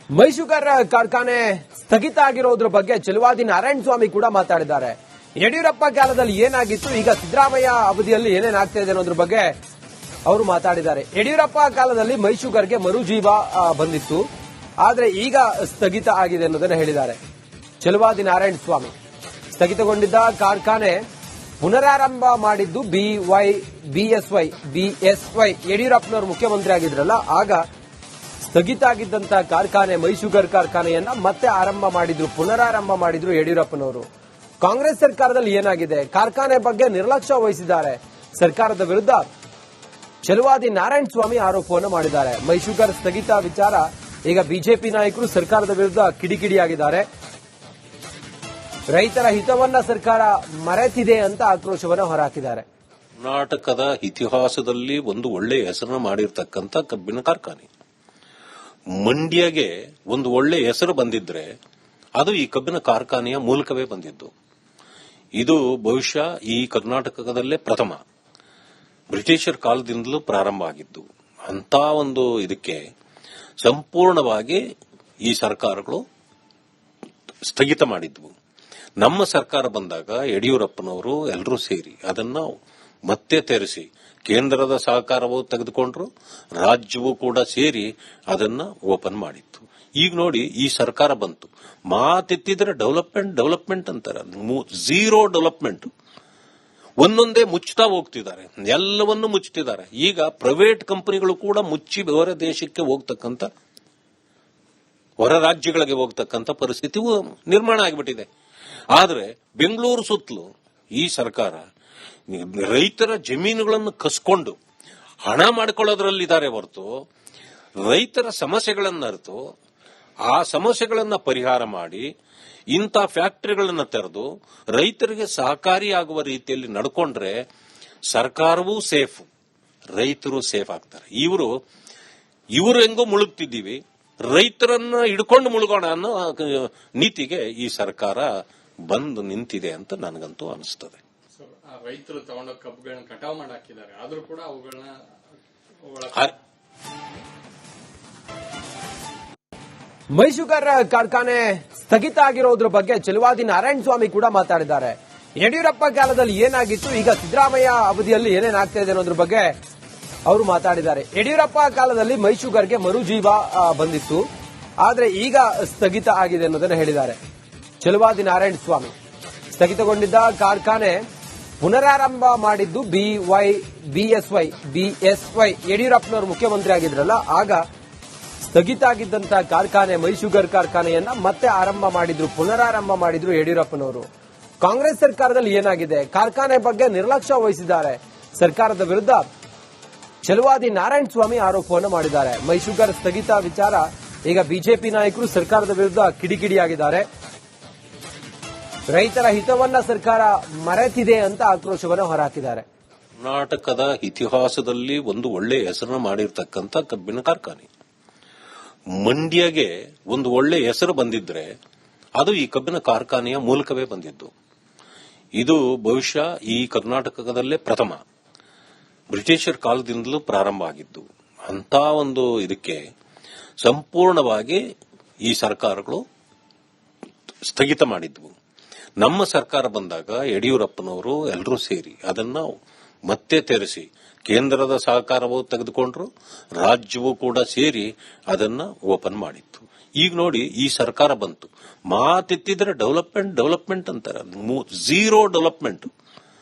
ಮೈಶುಗರ್ ಕಾರ್ಖಾನೆ ಸ್ಥಗಿತ ಆಗಿರೋದ್ರ ಬಗ್ಗೆ ಚೆಲುವಾದಿ ನಾರಾಯಣಸ್ವಾಮಿ ಕೂಡ ಮಾತಾಡಿದ್ದಾರೆ. ಯಡಿಯೂರಪ್ಪ ಕಾಲದಲ್ಲಿ ಏನಾಗಿತ್ತು, ಈಗ ಸಿದ್ದರಾಮಯ್ಯ ಅವಧಿಯಲ್ಲಿ ಏನೇನಾಗ್ತಾ ಇದೆ ಅನ್ನೋದ್ರ ಬಗ್ಗೆ ಅವರು ಮಾತಾಡಿದ್ದಾರೆ. ಯಡಿಯೂರಪ್ಪ ಕಾಲದಲ್ಲಿ ಮೈಶುಗರ್ಗೆ ಮರುಜೀವ ಬಂದಿತ್ತು, ಆದ್ರೆ ಈಗ ಸ್ಥಗಿತ ಆಗಿದೆ ಅನ್ನೋದನ್ನ ಹೇಳಿದ್ದಾರೆ ಚೆಲುವಾದಿ ನಾರಾಯಣಸ್ವಾಮಿ. ಸ್ಥಗಿತಗೊಂಡಿದ್ದ ಕಾರ್ಖಾನೆ ಪುನರಾರಂಭ ಮಾಡಿದ್ದು ಬಿಎಸ್ವೈ ಯಡಿಯೂರಪ್ಪನವರು ಮುಖ್ಯಮಂತ್ರಿ ಆಗಿದ್ರಲ್ಲ, ಆಗ ಸ್ಥಗಿತ ಆಗಿದ್ದಂತ ಕಾರ್ಖಾನೆ ಮೈಶುಗರ್ ಕಾರ್ಖಾನೆಯನ್ನ ಮತ್ತೆ ಪುನರಾರಂಭ ಮಾಡಿದ್ರು ಯಡಿಯೂರಪ್ಪನವರು. ಕಾಂಗ್ರೆಸ್ ಸರ್ಕಾರದಲ್ಲಿ ಏನಾಗಿದೆ, ಕಾರ್ಖಾನೆ ಬಗ್ಗೆ ನಿರ್ಲಕ್ಷ್ಯ ವಹಿಸಿದ್ದಾರೆ. ಸರ್ಕಾರದ ವಿರುದ್ಧ ಚೆಲುವಾದಿ ನಾರಾಯಣಸ್ವಾಮಿ ಆರೋಪವನ್ನು ಮಾಡಿದ್ದಾರೆ. ಮೈಶುಗರ್ ಸ್ಥಗಿತ ವಿಚಾರ ಈಗ ಬಿಜೆಪಿ ನಾಯಕರು ಸರ್ಕಾರದ ವಿರುದ್ಧ ಕಿಡಿಕಿಡಿಯಾಗಿದ್ದಾರೆ. ರೈತರ ಹಿತವನ್ನ ಸರ್ಕಾರ ಮರೆತಿದೆ ಅಂತ ಆಕ್ರೋಶವನ್ನು ಹೊರಹಾಕಿದ್ದಾರೆ. ಕರ್ನಾಟಕದ ಇತಿಹಾಸದಲ್ಲಿ ಒಂದು ಒಳ್ಳೆ ಹೆಸರನ್ನು ಮಾಡಿರ್ತಕ್ಕಂಥ ಕಬ್ಬಿನ ಕಾರ್ಖಾನೆ ಮಂಡ್ಯಗೆ ಒಂದು ಒಳ್ಳೆ ಹೆಸರು ಬಂದಿದ್ರೆ ಅದು ಈ ಕಬ್ಬಿನ ಕಾರ್ಖಾನೆಯ ಮೂಲಕವೇ ಬಂದಿದ್ದು. ಇದು ಬಹುಶಃ ಈ ಕರ್ನಾಟಕದಲ್ಲೇ ಪ್ರಥಮ. ಬ್ರಿಟಿಷರ್ ಕಾಲದಿಂದಲೂ ಪ್ರಾರಂಭ ಆಗಿದ್ದು. ಅಂತ ಒಂದು ಇದಕ್ಕೆ ಸಂಪೂರ್ಣವಾಗಿ ಈ ಸರ್ಕಾರಗಳು ಸ್ಥಗಿತ ಮಾಡಿದ್ವು. ನಮ್ಮ ಸರ್ಕಾರ ಬಂದಾಗ ಯಡಿಯೂರಪ್ಪನವರು ಎಲ್ಲರೂ ಸೇರಿ ಅದನ್ನ ಮತ್ತೆ ತೆರೆಸಿ ಕೇಂದ್ರದ ಸಹಕಾರವೂ ತೆಗೆದುಕೊಂಡ್ರು, ರಾಜ್ಯವೂ ಕೂಡ ಸೇರಿ ಅದನ್ನ ಓಪನ್ ಮಾಡಿತ್ತು. ಈಗ ನೋಡಿ ಈ ಸರ್ಕಾರ ಬಂತು, ಮಾತೆತ್ತಿದ್ರೆ ಡೆವಲಪ್ಮೆಂಟ್ ಅಂತಾರೆ, ಝೀರೋ ಡೆವಲಪ್ಮೆಂಟ್. ಒಂದೊಂದೇ ಮುಚ್ಚುತ್ತಾ ಹೋಗ್ತಿದ್ದಾರೆ, ಎಲ್ಲವನ್ನೂ ಮುಚ್ಚುತ್ತಿದ್ದಾರೆ. ಈಗ ಪ್ರೈವೇಟ್ ಕಂಪನಿಗಳು ಕೂಡ ಮುಚ್ಚಿ ಹೊರ ದೇಶಕ್ಕೆ ಹೋಗ್ತಕ್ಕಂಥ, ಹೊರ ರಾಜ್ಯಗಳಿಗೆ ಹೋಗ್ತಕ್ಕಂಥ ಪರಿಸ್ಥಿತಿ ನಿರ್ಮಾಣ ಆಗಿಬಿಟ್ಟಿದೆ. ಆದರೆ ಬೆಂಗಳೂರು ಸುತ್ತಲೂ ಈ ಸರ್ಕಾರ ರೈತರ ಜಮೀನುಗಳನ್ನು ಕಸ್ಕೊಂಡು ಹಣ ಮಾಡಿಕೊಳ್ಳೋದ್ರಲ್ಲಿದ್ದಾರೆ ಹೊರತು ರೈತರ ಸಮಸ್ಯೆಗಳನ್ನು ಅರಿತು ಆ ಸಮಸ್ಯೆಗಳನ್ನು ಪರಿಹಾರ ಮಾಡಿ ಇಂಥ ಫ್ಯಾಕ್ಟರಿಗಳನ್ನು ತೆರೆದು ರೈತರಿಗೆ ಸಹಕಾರಿಯಾಗುವ ರೀತಿಯಲ್ಲಿ ನಡ್ಕೊಂಡ್ರೆ ಸರ್ಕಾರವೂ ಸೇಫ್, ರೈತರು ಸೇಫ್ ಆಗ್ತಾರೆ. ಇವರು ಹೆಂಗೋ ಮುಳುಗ್ತಿದ್ದೀವಿ, ರೈತರನ್ನ ಹಿಡ್ಕೊಂಡು ಮುಳುಗೋಣ ಅನ್ನೋ ನೀತಿಗೆ ಈ ಸರ್ಕಾರ ಬಂದು ನಿಂತಿದೆ ಅಂತ ನನಗಂತೂ ಅನಿಸ್ತದೆ. ರೈತರು ತಗೊಂಡ ಕಬ್ಬುಗಳನ್ನ ಕಟಾವು ಮಾಡಿ ಹಾಕಿದ್ದಾರೆ, ಆದ್ರೂ ಕೂಡ ಅವುಗಳನ್ನ ಮೈಶುಗರ್ ಕಾರ್ಖಾನೆ ಸ್ಥಗಿತ ಆಗಿರೋದ್ರ ಬಗ್ಗೆ ಚೆಲುವಾದಿ ನಾರಾಯಣಸ್ವಾಮಿ ಕೂಡ ಮಾತಾಡಿದ್ದಾರೆ. ಯಡಿಯೂರಪ್ಪ ಕಾಲದಲ್ಲಿ ಏನಾಗಿತ್ತು, ಈಗ ಸಿದ್ದರಾಮಯ್ಯ ಅವಧಿಯಲ್ಲಿ ಏನೇನಾಗ್ತಾ ಇದೆ ಅನ್ನೋದ್ರ ಬಗ್ಗೆ ಅವರು ಮಾತಾಡಿದ್ದಾರೆ. ಯಡಿಯೂರಪ್ಪ ಕಾಲದಲ್ಲಿ ಮೈಶುಗರ್ಗೆ ಮರುಜೀವ ಬಂದಿತ್ತು, ಆದ್ರೆ ಈಗ ಸ್ಥಗಿತ ಆಗಿದೆ ಅನ್ನೋದನ್ನ ಹೇಳಿದ್ದಾರೆ ಚೆಲುವಾದಿ ನಾರಾಯಣಸ್ವಾಮಿ. ಸ್ಥಗಿತಗೊಂಡಿದ್ದ ಕಾರ್ಖಾನೆ ಪುನರಾರಂಭ ಮಾಡಿದ್ದು ಬಿಎಸ್ವೈ ಯಡಿಯೂರಪ್ಪನವರು ಮುಖ್ಯಮಂತ್ರಿ ಆಗಿದ್ರಲ್ಲ, ಆಗ ಸ್ಥಗಿತ ಆಗಿದ್ದಂತ ಕಾರ್ಖಾನೆ ಮೈಶುಗರ್ ಕಾರ್ಖಾನೆಯನ್ನ ಮತ್ತೆ ಪುನರಾರಂಭ ಮಾಡಿದ್ರು ಯಡಿಯೂರಪ್ಪನವರು. ಕಾಂಗ್ರೆಸ್ ಸರ್ಕಾರದಲ್ಲಿ ಏನಾಗಿದೆ, ಕಾರ್ಖಾನೆ ಬಗ್ಗೆ ನಿರ್ಲಕ್ಷ್ಯ ವಹಿಸಿದ್ದಾರೆ. ಸರ್ಕಾರದ ವಿರುದ್ಧ ಚೆಲುವಾದಿ ನಾರಾಯಣಸ್ವಾಮಿ ಆರೋಪವನ್ನು ಮಾಡಿದ್ದಾರೆ. ಮೈಶುಗರ್ ಸ್ಥಗಿತ ವಿಚಾರ ಈಗ ಬಿಜೆಪಿ ನಾಯಕರು ಸರ್ಕಾರದ ವಿರುದ್ಧ ಕಿಡಿಕಿಡಿಯಾಗಿದ್ದಾರೆ. ರೈತರ ಹಿತವನ್ನ ಸರ್ಕಾರ ಮರೆತಿದೆ ಅಂತ ಆಕ್ರೋಶವನ್ನು ಹೊರಹಾಕಿದ್ದಾರೆ. ಕರ್ನಾಟಕದ ಇತಿಹಾಸದಲ್ಲಿ ಒಂದು ಒಳ್ಳೆ ಹೆಸರನ್ನು ಮಾಡಿರ್ತಕ್ಕಂಥ ಕಬ್ಬಿನ ಕಾರ್ಖಾನೆ ಮಂಡ್ಯಗೆ ಒಂದು ಒಳ್ಳೆ ಹೆಸರು ಬಂದಿದ್ರೆ ಅದು ಈ ಕಬ್ಬಿನ ಕಾರ್ಖಾನೆಯ ಮೂಲಕವೇ ಬಂದಿದ್ದು. ಇದು ಬಹುಶಃ ಈ ಕರ್ನಾಟಕದಲ್ಲೇ ಪ್ರಥಮ. ಬ್ರಿಟಿಷರ್ ಕಾಲದಿಂದಲೂ ಪ್ರಾರಂಭ ಆಗಿದ್ದು. ಅಂತ ಒಂದು ಇದಕ್ಕೆ ಸಂಪೂರ್ಣವಾಗಿ ಈ ಸರ್ಕಾರಗಳು ಸ್ಥಗಿತ ಮಾಡಿದ್ವು. ನಮ್ಮ ಸರ್ಕಾರ ಬಂದಾಗ ಯಡಿಯೂರಪ್ಪನವರು ಎಲ್ಲರೂ ಸೇರಿ ಅದನ್ನ ಮತ್ತೆ ತೆರೆಸಿ ಕೇಂದ್ರದ ಸಹಕಾರವೂ ತೆಗೆದುಕೊಂಡ್ರು, ರಾಜ್ಯವೂ ಕೂಡ ಸೇರಿ ಅದನ್ನ ಓಪನ್ ಮಾಡಿತ್ತು. ಈಗ ನೋಡಿ ಈ ಸರ್ಕಾರ ಬಂತು, ಮಾತೆತ್ತಿದ್ರೆ ಡೆವಲಪ್ಮೆಂಟ್ ಅಂತಾರೆ, ಝೀರೋ ಡೆವಲಪ್ಮೆಂಟ್.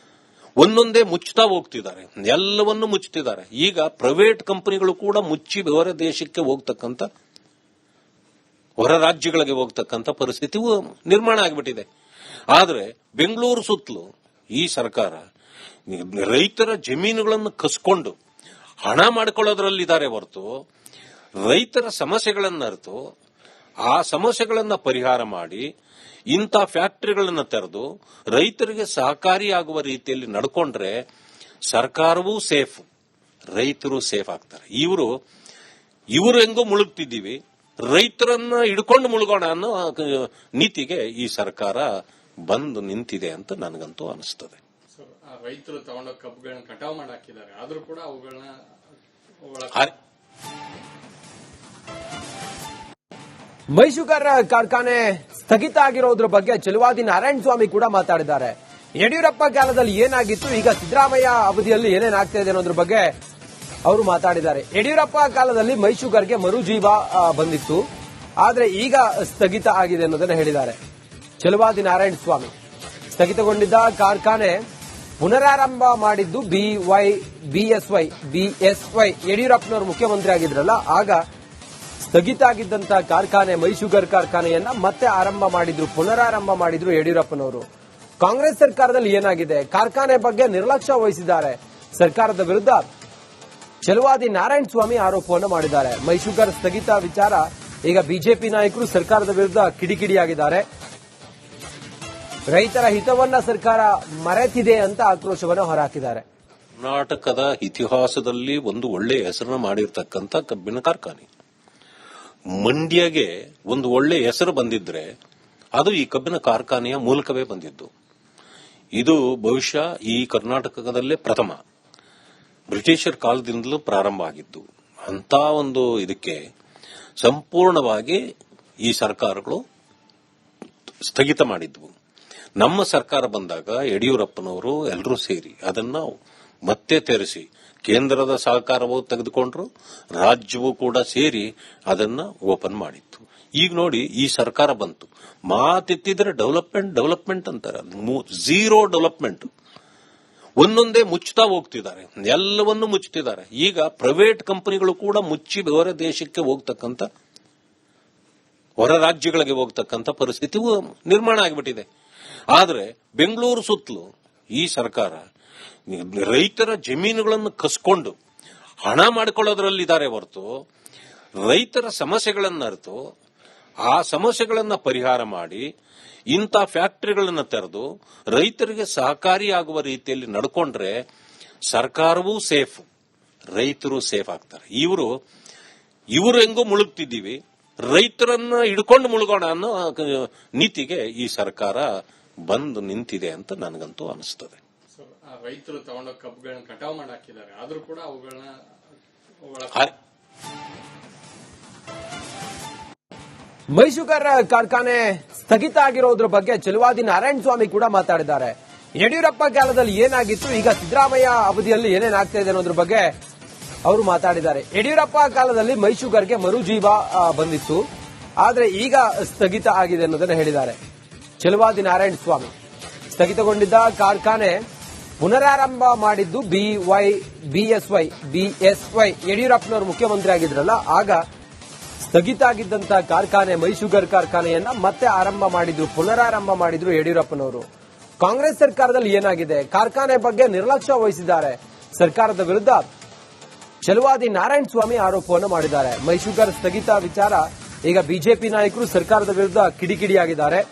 ಒಂದೊಂದೇ ಮುಚ್ಚುತ್ತಾ ಹೋಗ್ತಿದ್ದಾರೆ, ಎಲ್ಲವನ್ನೂ ಮುಚ್ಚುತ್ತಿದ್ದಾರೆ. ಈಗ ಪ್ರೈವೇಟ್ ಕಂಪನಿಗಳು ಕೂಡ ಮುಚ್ಚಿ ಹೊರ ದೇಶಕ್ಕೆ ಹೋಗ್ತಕ್ಕಂಥ, ಹೊರ ರಾಜ್ಯಗಳಿಗೆ ಹೋಗ್ತಕ್ಕಂಥ ಪರಿಸ್ಥಿತಿ ನಿರ್ಮಾಣ ಆಗಿಬಿಟ್ಟಿದೆ. ಆದರೆ ಬೆಂಗಳೂರು ಸುತ್ತಲೂ ಈ ಸರ್ಕಾರ ರೈತರ ಜಮೀನುಗಳನ್ನು ಕಸ್ಕೊಂಡು ಹಣ ಮಾಡಿಕೊಳ್ಳೋದ್ರಲ್ಲಿದ್ದಾರೆ ಹೊರತು ರೈತರ ಸಮಸ್ಯೆಗಳನ್ನು ಅರಿತು ಆ ಸಮಸ್ಯೆಗಳನ್ನು ಪರಿಹಾರ ಮಾಡಿ ಇಂಥ ಫ್ಯಾಕ್ಟರಿಗಳನ್ನು ತೆರೆದು ರೈತರಿಗೆ ಸಹಕಾರಿಯಾಗುವ ರೀತಿಯಲ್ಲಿ ನಡ್ಕೊಂಡ್ರೆ ಸರ್ಕಾರವೂ ಸೇಫ್, ರೈತರು ಸೇಫ್ ಆಗ್ತಾರೆ. ಇವರು ಹೆಂಗೋ ಮುಳುಗ್ತಿದ್ದೀವಿ, ರೈತರನ್ನ ಹಿಡ್ಕೊಂಡು ಮುಳುಗೋಣ ಅನ್ನೋ ನೀತಿಗೆ ಈ ಸರ್ಕಾರ ಬಂದು ನಿಂತಿದೆ ಅಂತ ನನಗಂತೂ ಅನಿಸ್ತದೆ. ರೈತರು ತಗೊಂಡ ಕಬ್ಬುಗಳನ್ನ ಕಟಾವು ಮಾಡಿ ಹಾಕಿದ್ದಾರೆ, ಆದ್ರೂ ಕೂಡ ಅವುಗಳನ್ನ ಮೈಸೂಗರ ಕಾರ್ಖಾನೆ ಸ್ಥಗಿತ ಆಗಿರೋದ್ರ ಬಗ್ಗೆ ಚೆಲುವಾದಿ ನಾರಾಯಣ ಸ್ವಾಮಿ ಕೂಡ ಮಾತಾಡಿದ್ದಾರೆ. ಯಡಿಯೂರಪ್ಪ ಕಾಲದಲ್ಲಿ ಏನಾಗಿತ್ತು, ಈಗ ಸಿದ್ದರಾಮಯ್ಯ ಅವಧಿಯಲ್ಲಿ ಏನೇನಾಗ್ತಾ ಇದೆ ಅನ್ನೋದ್ರ ಬಗ್ಗೆ ಅವರು ಮಾತಾಡಿದ್ದಾರೆ. ಯಡಿಯೂರಪ್ಪ ಕಾಲದಲ್ಲಿ ಮೈಸೂಗರ್ಗೆ ಮರುಜೀವ ಬಂದಿತ್ತು, ಆದ್ರೆ ಈಗ ಸ್ಥಗಿತ ಆಗಿದೆ ಅನ್ನೋದನ್ನ ಹೇಳಿದ್ದಾರೆ ಚೆಲುವಾದಿ ನಾರಾಯಣ ಸ್ವಾಮಿ. ಸ್ಥಗಿತಗೊಂಡಿದ್ದ ಕಾರ್ಖಾನೆ ಪುನರಾರಂಭ ಮಾಡಿದ್ದು ಬಿಎಸ್ವೈ ಯಡಿಯೂರಪ್ಪನವರು ಮುಖ್ಯಮಂತ್ರಿ ಆಗಿದ್ರಲ್ಲ, ಆಗ ಸ್ಥಗಿತ ಆಗಿದ್ದಂತ ಕಾರ್ಖಾನೆ ಮೈಸೂಗರ್ ಕಾರ್ಖಾನೆಯನ್ನ ಮತ್ತೆ ಪುನರಾರಂಭ ಮಾಡಿದ್ರು ಯಡಿಯೂರಪ್ಪನವರು. ಕಾಂಗ್ರೆಸ್ ಸರ್ಕಾರದಲ್ಲಿ ಏನಾಗಿದೆ, ಕಾರ್ಖಾನೆ ಬಗ್ಗೆ ನಿರ್ಲಕ್ಷ್ಯ ವಹಿಸಿದ್ದಾರೆ ಸರ್ಕಾರದ ವಿರುದ್ಧ ಚೆಲುವಾದಿ ನಾರಾಯಣ ಸ್ವಾಮಿ ಆರೋಪವನ್ನು ಮಾಡಿದ್ದಾರೆ. ಮೈಸೂಗರ್ ಸ್ಥಗಿತ ವಿಚಾರ ಈಗ ಬಿಜೆಪಿ ನಾಯಕರು ಸರ್ಕಾರದ ವಿರುದ್ಧ ಕಿಡಿಕಿಡಿಯಾಗಿದ್ದಾರೆ. ರೈತರ ಹಿತವನ್ನ ಸರ್ಕಾರ ಮರೆತಿದೆ ಅಂತ ಆಕ್ರೋಶವನ್ನು ಹೊರಹಾಕಿದ್ದಾರೆ. ಕರ್ನಾಟಕದ ಇತಿಹಾಸದಲ್ಲಿ ಒಂದು ಒಳ್ಳೆ ಹೆಸರನ್ನು ಮಾಡಿರ್ತಕ್ಕಂಥ ಕಬ್ಬಿನ ಕಾರ್ಖಾನೆ. ಮಂಡ್ಯಗೆ ಒಂದು ಒಳ್ಳೆ ಹೆಸರು ಬಂದಿದ್ರೆ ಅದು ಈ ಕಬ್ಬಿನ ಕಾರ್ಖಾನೆಯ ಮೂಲಕವೇ ಬಂದಿದ್ದು. ಇದು ಬಹುಶಃ ಈ ಕರ್ನಾಟಕದಲ್ಲೇ ಪ್ರಥಮ. ಬ್ರಿಟಿಷರ್ ಕಾಲದಿಂದಲೂ ಪ್ರಾರಂಭ ಆಗಿದ್ದು. ಅಂತ ಒಂದು ಇದಕ್ಕೆ ಸಂಪೂರ್ಣವಾಗಿ ಈ ಸರ್ಕಾರಗಳು ಸ್ಥಗಿತ ಮಾಡಿದ್ವು. ನಮ್ಮ ಸರ್ಕಾರ ಬಂದಾಗ ಯಡಿಯೂರಪ್ಪನವರು ಎಲ್ಲರೂ ಸೇರಿ ಅದನ್ನ ಮತ್ತೆ ತೆರೆಸಿ ಕೇಂದ್ರದ ಸಹಕಾರವೂ ತೆಗೆದುಕೊಂಡ್ರು, ರಾಜ್ಯವೂ ಕೂಡ ಸೇರಿ ಅದನ್ನ ಓಪನ್ ಮಾಡಿತ್ತು. ಈಗ ನೋಡಿ ಈ ಸರ್ಕಾರ ಬಂತು, ಮಾತೆತ್ತಿದ್ರೆ ಡೆವಲಪ್ಮೆಂಟ್ ಅಂತಾರೆ, ಝೀರೋ ಡೆವಲಪ್ಮೆಂಟ್. ಒಂದೊಂದೇ ಮುಚ್ಚುತ್ತಾ ಹೋಗ್ತಿದ್ದಾರೆ, ಎಲ್ಲವನ್ನೂ ಮುಚ್ಚುತ್ತಿದ್ದಾರೆ. ಈಗ ಪ್ರೈವೇಟ್ ಕಂಪನಿಗಳು ಕೂಡ ಮುಚ್ಚಿ ಹೊರ ದೇಶಕ್ಕೆ ಹೋಗ್ತಕ್ಕಂಥ, ಹೊರ ರಾಜ್ಯಗಳಿಗೆ ಹೋಗ್ತಕ್ಕಂಥ ಪರಿಸ್ಥಿತಿ ನಿರ್ಮಾಣ ಆಗಿಬಿಟ್ಟಿದೆ. ಆದರೆ ಬೆಂಗಳೂರು ಸುತ್ತಲೂ ಈ ಸರ್ಕಾರ ರೈತರ ಜಮೀನುಗಳನ್ನು ಕಸ್ಕೊಂಡು ಹಣ ಮಾಡಿಕೊಳ್ಳೋದ್ರಲ್ಲಿದ್ದಾರೆ ಹೊರತು ರೈತರ ಸಮಸ್ಯೆಗಳನ್ನು ಅರಿತು ಆ ಸಮಸ್ಯೆಗಳನ್ನು ಪರಿಹಾರ ಮಾಡಿ ಇಂಥ ಫ್ಯಾಕ್ಟರಿಗಳನ್ನು ತೆರೆದು ರೈತರಿಗೆ ಸಹಕಾರಿಯಾಗುವ ರೀತಿಯಲ್ಲಿ ನಡ್ಕೊಂಡ್ರೆ ಸರ್ಕಾರವೂ ಸೇಫ್, ರೈತರು ಸೇಫ್ ಆಗ್ತಾರೆ. ಇವರು ಹೆಂಗೋ ಮುಳುಗ್ತಿದ್ದೀವಿ, ರೈತರನ್ನ ಹಿಡ್ಕೊಂಡು ಮುಳುಗೋಣ ಅನ್ನೋ ನೀತಿಗೆ ಈ ಸರ್ಕಾರ ಬಂದು ನಿಂತಿದೆ ಅಂತ ನನಗಂತೂ ಅನಿಸ್ತದೆ. ರೈತರು ತಗೊಂಡೋಗಿ ಕಬ್ಬುಗಳನ್ನ ಕಟಾವು ಮಾಡಿ ಹಾಕಿದ್ದಾರೆ, ಆದ್ರೂ ಕೂಡ ಅವುಗಳನ್ನ ಮೈಸೂಗರ ಕಾರ್ಖಾನೆ ಸ್ಥಗಿತ ಆಗಿರೋದ್ರ ಬಗ್ಗೆ ಚೆಲುವಾದಿ ನಾರಾಯಣ ಸ್ವಾಮಿ ಕೂಡ ಮಾತಾಡಿದ್ದಾರೆ. ಯಡಿಯೂರಪ್ಪ ಕಾಲದಲ್ಲಿ ಏನಾಗಿತ್ತು, ಈಗ ಸಿದ್ದರಾಮಯ್ಯ ಅವಧಿಯಲ್ಲಿ ಏನೇನಾಗ್ತಾ ಇದೆ ಅನ್ನೋದ್ರ ಬಗ್ಗೆ ಅವರು ಮಾತಾಡಿದ್ದಾರೆ. ಯಡಿಯೂರಪ್ಪ ಕಾಲದಲ್ಲಿ ಮೈಸೂಗರ್ಗೆ ಮರುಜೀವ ಬಂದಿತ್ತು, ಆದ್ರೆ ಈಗ ಸ್ಥಗಿತ ಆಗಿದೆ ಅನ್ನೋದನ್ನ ಹೇಳಿದ್ದಾರೆ ಚೆಲುವಾದಿ ನಾರಾಯಣ ಸ್ವಾಮಿ. ಸ್ಥಗಿತಗೊಂಡಿದ್ದ ಕಾರ್ಖಾನೆ ಪುನರಾರಂಭ ಮಾಡಿದ್ದು ಬಿಎಸ್ವೈ ಯಡಿಯೂರಪ್ಪನವರು ಮುಖ್ಯಮಂತ್ರಿ ಆಗಿದ್ರಲ್ಲ, ಆಗ ಸ್ಥಗಿತ ಆಗಿದ್ದಂತ ಕಾರ್ಖಾನೆ ಮೈಸೂಗರ್ ಕಾರ್ಖಾನೆಯನ್ನ ಮತ್ತೆ ಪುನರಾರಂಭ ಮಾಡಿದ್ರು ಯಡಿಯೂರಪ್ಪನವರು. ಕಾಂಗ್ರೆಸ್ ಸರ್ಕಾರದಲ್ಲಿ ಏನಾಗಿದೆ, ಕಾರ್ಖಾನೆ ಬಗ್ಗೆ ನಿರ್ಲಕ್ಷ್ಯ ವಹಿಸಿದ್ದಾರೆ ಸರ್ಕಾರದ ವಿರುದ್ಧ ಚೆಲುವಾದಿ ನಾರಾಯಣ ಸ್ವಾಮಿ ಆರೋಪವನ್ನು ಮಾಡಿದ್ದಾರೆ. ಮೈಸೂಗರ್ ಸ್ಥಗಿತ ವಿಚಾರ ಈಗ ಬಿಜೆಪಿ ನಾಯಕರು ಸರ್ಕಾರದ ವಿರುದ್ಧ ಕಿಡಿಕಿಡಿಯಾಗಿದ್ದಾರೆ.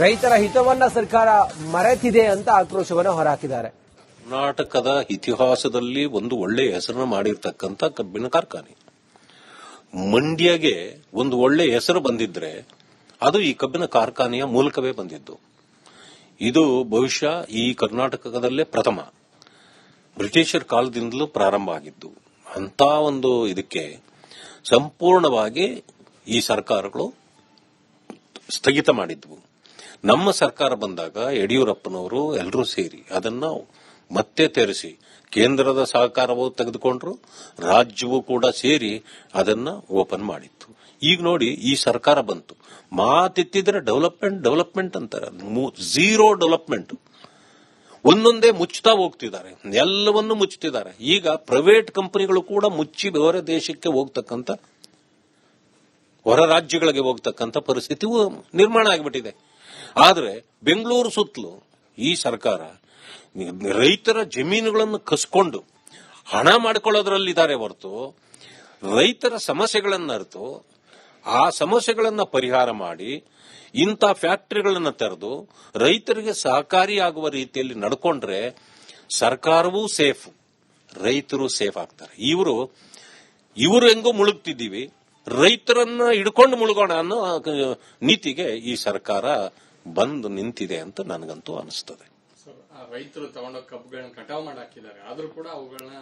ರೈತರ ಹಿತವನ್ನ ಸರ್ಕಾರ ಮರೆತಿದೆ ಅಂತ ಆಕ್ರೋಶವನ್ನು ಹೊರಹಾಕಿದ್ದಾರೆ. ಕರ್ನಾಟಕದ ಇತಿಹಾಸದಲ್ಲಿ ಒಂದು ಒಳ್ಳೆ ಹೆಸರನ್ನು ಮಾಡಿರ್ತಕ್ಕಂಥ ಕಬ್ಬಿನ ಕಾರ್ಖಾನೆ. ಮಂಡ್ಯಗೆ ಒಂದು ಒಳ್ಳೆ ಹೆಸರು ಬಂದಿದ್ರೆ ಅದು ಈ ಕಬ್ಬಿನ ಕಾರ್ಖಾನೆಯ ಮೂಲಕವೇ ಬಂದಿದ್ದು. ಇದು ಬಹುಶಃ ಈ ಕರ್ನಾಟಕದಲ್ಲೇ ಪ್ರಥಮ. ಬ್ರಿಟಿಷರ್ ಕಾಲದಿಂದಲೂ ಪ್ರಾರಂಭ ಆಗಿದ್ದು. ಅಂತ ಒಂದು ಇದಕ್ಕೆ ಸಂಪೂರ್ಣವಾಗಿ ಈ ಸರ್ಕಾರಗಳು ಸ್ಥಗಿತ ಮಾಡಿದ್ವು. ನಮ್ಮ ಸರ್ಕಾರ ಬಂದಾಗ ಯಡಿಯೂರಪ್ಪನವರು ಎಲ್ಲರೂ ಸೇರಿ ಅದನ್ನ ಮತ್ತೆ ತೆರೆಸಿ ಕೇಂದ್ರದ ಸಹಕಾರವೂ ತೆಗೆದುಕೊಂಡ್ರು, ರಾಜ್ಯವೂ ಕೂಡ ಸೇರಿ ಅದನ್ನ ಓಪನ್ ಮಾಡಿತ್ತು. ಈಗ ನೋಡಿ ಈ ಸರ್ಕಾರ ಬಂತು, ಮಾತೆತ್ತಿದ್ರೆ ಡೆವಲಪ್ಮೆಂಟ್ ಅಂತಾರೆ, ಝೀರೋ ಡೆವಲಪ್ಮೆಂಟ್. ಒಂದೊಂದೇ ಮುಚ್ಚುತ್ತಾ ಹೋಗ್ತಿದ್ದಾರೆ, ಎಲ್ಲವನ್ನೂ ಮುಚ್ಚುತ್ತಿದ್ದಾರೆ. ಈಗ ಪ್ರೈವೇಟ್ ಕಂಪನಿಗಳು ಕೂಡ ಮುಚ್ಚಿ ಹೊರ ದೇಶಕ್ಕೆ ಹೋಗ್ತಕ್ಕಂಥ, ಹೊರ ರಾಜ್ಯಗಳಿಗೆ ಹೋಗ್ತಕ್ಕಂಥ ಪರಿಸ್ಥಿತಿ ನಿರ್ಮಾಣ ಆಗಿಬಿಟ್ಟಿದೆ. ಆದರೆ ಬೆಂಗಳೂರು ಸುತ್ತಲೂ ಈ ಸರ್ಕಾರ ರೈತರ ಜಮೀನುಗಳನ್ನು ಕಸ್ಕೊಂಡು ಹಣ ಮಾಡಿಕೊಳ್ಳೋದ್ರಲ್ಲಿದ್ದಾರೆ ಹೊರತು ರೈತರ ಸಮಸ್ಯೆಗಳನ್ನು ಅರಿತು ಆ ಸಮಸ್ಯೆಗಳನ್ನು ಪರಿಹಾರ ಮಾಡಿ ಇಂಥ ಫ್ಯಾಕ್ಟರಿಗಳನ್ನು ತೆರೆದು ರೈತರಿಗೆ ಸಹಕಾರಿಯಾಗುವ ರೀತಿಯಲ್ಲಿ ನಡ್ಕೊಂಡ್ರೆ ಸರ್ಕಾರವೂ ಸೇಫ್, ರೈತರು ಸೇಫ್ ಆಗ್ತಾರೆ. ಇವರು ಹೆಂಗೋ ಮುಳುಗ್ತಿದ್ದೀವಿ, ರೈತರನ್ನ ಹಿಡ್ಕೊಂಡು ಮುಳುಗೋಣ ಅನ್ನೋ ನೀತಿಗೆ ಈ ಸರ್ಕಾರ ಬಂದು ನಿಂತಿದೆ ಅಂತ ನನಗಂತೂ ಅನಿಸ್ತದೆ. ರೈತರು ತಗೊಂಡೋಗಿ ಕಬ್ಬುಗಳನ್ನ ಕಟಾವು ಮಾಡಿ ಹಾಕಿದ್ದಾರೆ, ಆದ್ರೂ ಕೂಡ ಅವುಗಳನ್ನ